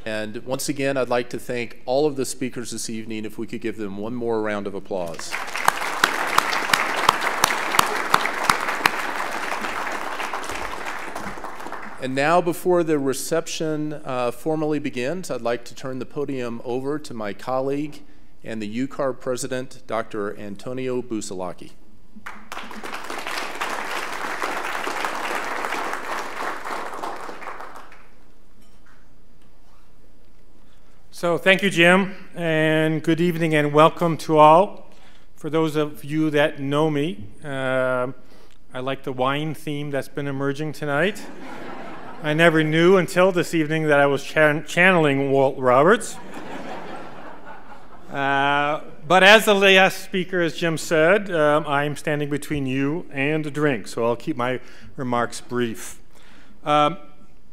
And once again, I'd like to thank all of the speakers this evening. If we could give them one more round of applause. And now, before the reception formally begins, I'd like to turn the podium over to my colleague and the NCAR president, Dr. Antonio Busalacchi. So thank you, Jim, and good evening and welcome to all. For those of you that know me, I like the wine theme that's been emerging tonight. I never knew until this evening that I was channeling Walt Roberts. But as the last speaker, as Jim said, I'm standing between you and a drink, so I'll keep my remarks brief.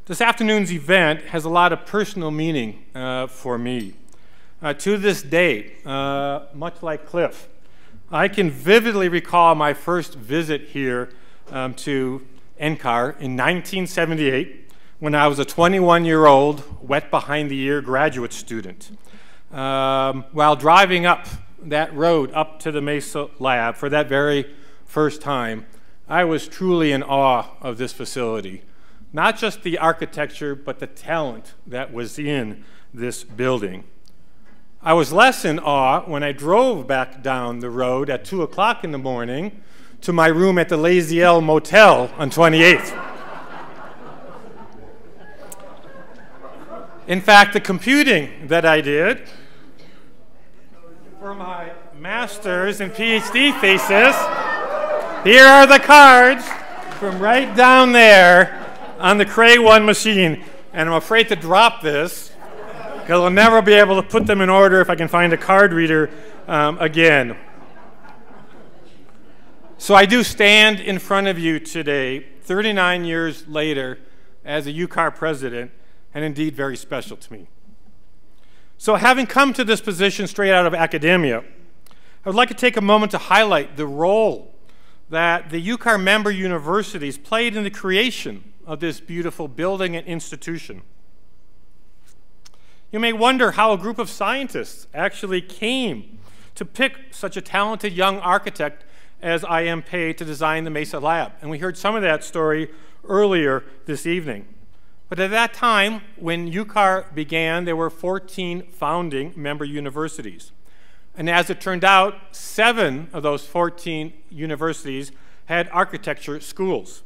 This afternoon's event has a lot of personal meaning for me. To this day, much like Cliff, I can vividly recall my first visit here to NCAR in 1978 when I was a 21-year-old, wet behind the ear graduate student. While driving up that road up to the Mesa Lab for that very first time, I was truly in awe of this facility. Not just the architecture, but the talent that was in this building. I was less in awe when I drove back down the road at 2 o'clock in the morning to my room at the Lazy L Motel on 28th. In fact, the computing that I did for my master's and PhD thesis, here are the cards from right down there on the Cray 1 machine, and I'm afraid to drop this because I'll never be able to put them in order if I can find a card reader again. So I do stand in front of you today, 39 years later, as a NCAR president, and indeed very special to me. So having come to this position straight out of academia, I would like to take a moment to highlight the role that the NCAR member universities played in the creation of this beautiful building and institution. You may wonder how a group of scientists actually came to pick such a talented young architect as I.M. Pei to design the Mesa Lab. And we heard some of that story earlier this evening. But at that time, when NCAR began, there were 14 founding member universities. And as it turned out, 7 of those 14 universities had architecture schools.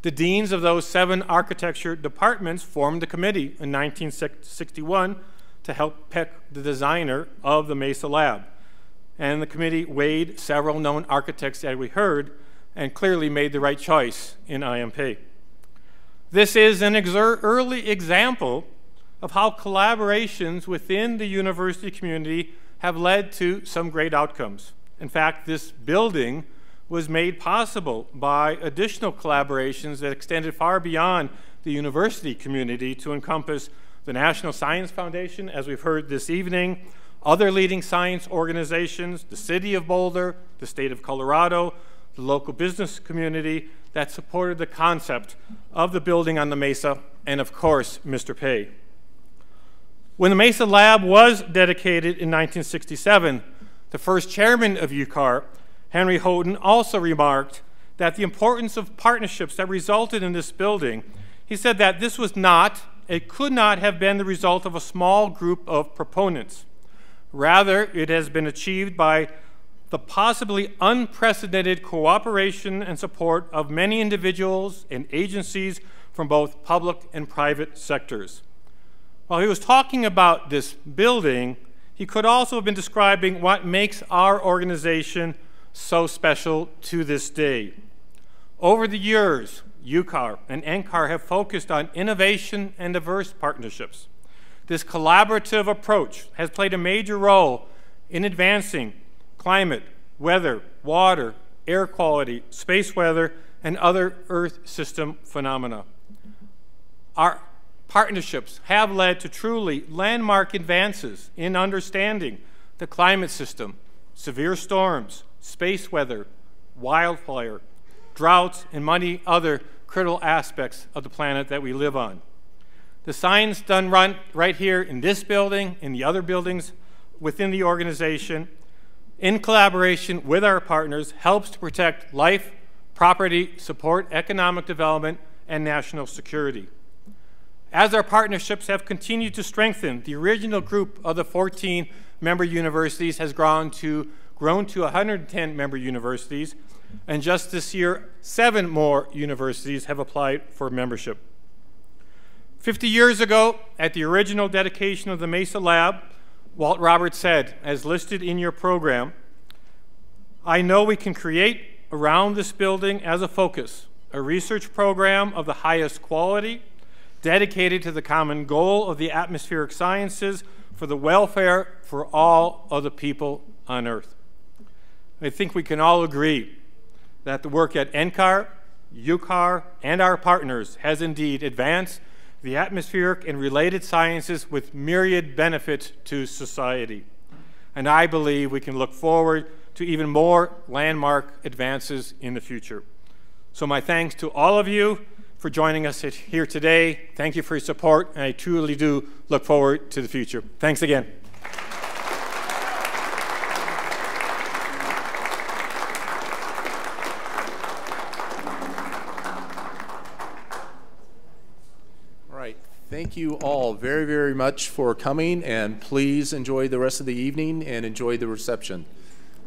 The deans of those 7 architecture departments formed a committee in 1961 to help pick the designer of the Mesa Lab. And the committee weighed several known architects that we heard and clearly made the right choice in I.M. Pei. This is an early example of how collaborations within the university community have led to some great outcomes. In fact, this building was made possible by additional collaborations that extended far beyond the university community to encompass the National Science Foundation, as we've heard this evening, other leading science organizations, the city of Boulder, the state of Colorado, the local business community that supported the concept of the building on the Mesa, and of course, Mr. Pei. When the Mesa Lab was dedicated in 1967, the first chairman of NCAR, Henry Houghton, also remarked that the importance of partnerships that resulted in this building, he said that this was not, it could not have been the result of a small group of proponents. Rather, it has been achieved by the possibly unprecedented cooperation and support of many individuals and agencies from both public and private sectors. While he was talking about this building, he could also have been describing what makes our organization so special to this day. Over the years, NCAR and NCAR have focused on innovation and diverse partnerships. This collaborative approach has played a major role in advancing climate, weather, water, air quality, space weather, and other Earth system phenomena. Our partnerships have led to truly landmark advances in understanding the climate system, severe storms, space weather, wildfire, droughts, and many other critical aspects of the planet that we live on. The science done right here in this building, in the other buildings within the organization, in collaboration with our partners, helps to protect life, property, support economic development, and national security. As our partnerships have continued to strengthen, the original group of the 14 member universities has grown to 110 member universities, and just this year, 7 more universities have applied for membership. 50 years ago, at the original dedication of the Mesa Lab, Walt Roberts said, as listed in your program, "I know we can create around this building as a focus a research program of the highest quality, dedicated to the common goal of the atmospheric sciences for the welfare for all of the people on Earth." I think we can all agree that the work at NCAR, UCAR, and our partners has indeed advanced the atmospheric and related sciences with myriad benefits to society. And I believe we can look forward to even more landmark advances in the future. So my thanks to all of you for joining us here today. Thank you for your support, and I truly do look forward to the future. Thanks again. Thank you all very, very much for coming, and please enjoy the rest of the evening and enjoy the reception.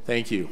Thank you.